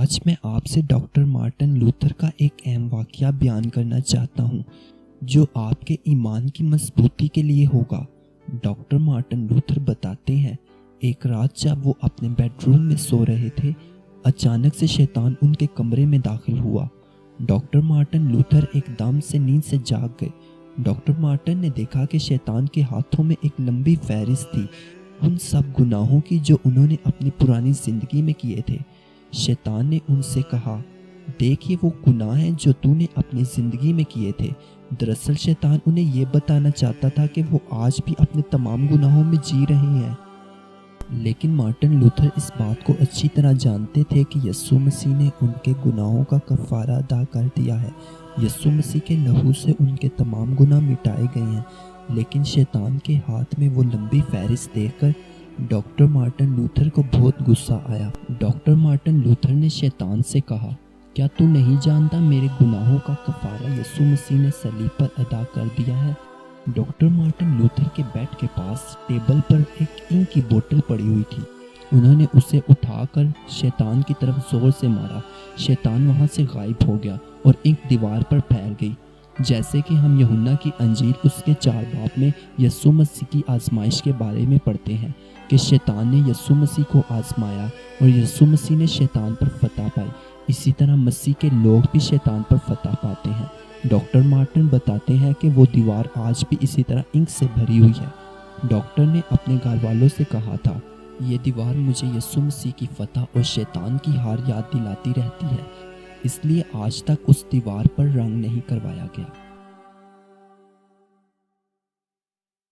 آج میں آپ سے ڈاکٹر مارٹن لوتھر کا ایک اہم واقعہ بیان کرنا چاہتا ہوں جو آپ کے ایمان کی مضبوطی کے لیے ہوگا۔ ڈاکٹر مارٹن لوتھر بتاتے ہیں، ایک رات جب وہ اپنے بیڈ روم میں سو رہے تھے، اچانک سے شیطان ان کے کمرے میں داخل ہوا۔ ڈاکٹر مارٹن لوتھر ایک دم سے نیند سے جاگ گئے۔ ڈاکٹر مارٹن نے دیکھا کہ شیطان کے ہاتھوں میں ایک لمبی فہرست تھی، ان سب گناہوں کی جو انہوں نے اپنی پرانی زندگی میں کیے تھے۔ شیطان نے ان سے کہا، دیکھ یہ وہ گناہ ہیں جو تو نے اپنی زندگی میں کیے تھے۔ دراصل شیطان انہیں یہ بتانا چاہتا تھا کہ وہ آج بھی اپنے تمام گناہوں میں جی رہے ہیں، لیکن مارٹن لوتھر اس بات کو اچھی طرح جانتے تھے کہ یسوع مسیح نے ان کے گناہوں کا کفارہ ادا کر دیا ہے۔ یسوع مسیح کے لہو سے ان کے تمام گناہ مٹائے گئے ہیں۔ لیکن شیطان کے ہاتھ میں وہ لمبی فہرست دیکھ کر ڈاکٹر مارٹن لوتھر کو بہت غصہ آیا۔ ڈاکٹر مارٹن لوتھر نے شیطان سے کہا، کیا تو نہیں جانتا میرے گناہوں کا کفارہ یسوع مسیح نے صلیب پر ادا کر دیا ہے؟ ڈاکٹر مارٹن لوتھر کے بیڈ کے پاس ٹیبل پر ایک انک کی بوتل پڑی ہوئی تھی۔ انہوں نے اسے اٹھا کر شیطان کی طرف زور سے مارا۔ شیطان وہاں سے غائب ہو گیا اور انک دیوار پر پھیل گئی۔ جیسے کہ ہم یوحنا کی انجیل اس کے 4 باب میں یسوع مسیح کی آزمائش کے بارے میں پڑھتے ہیں کہ شیطان نے یسوع مسیح کو آزمایا اور یسوع مسیح نے شیطان پر فتح پائی، اسی طرح مسیح کے لوگ بھی شیطان پر فتح پاتے ہیں۔ ڈاکٹر مارٹن بتاتے ہیں کہ وہ دیوار آج بھی اسی طرح انک سے بھری ہوئی ہے۔ ڈاکٹر نے اپنے گھر والوں سے کہا تھا، یہ دیوار مجھے یسوع مسیح کی فتح اور شیطان کی ہار یاد دلاتی رہتی ہے، اس لیے آج تک اس دیوار پر رنگ نہیں کروایا گیا۔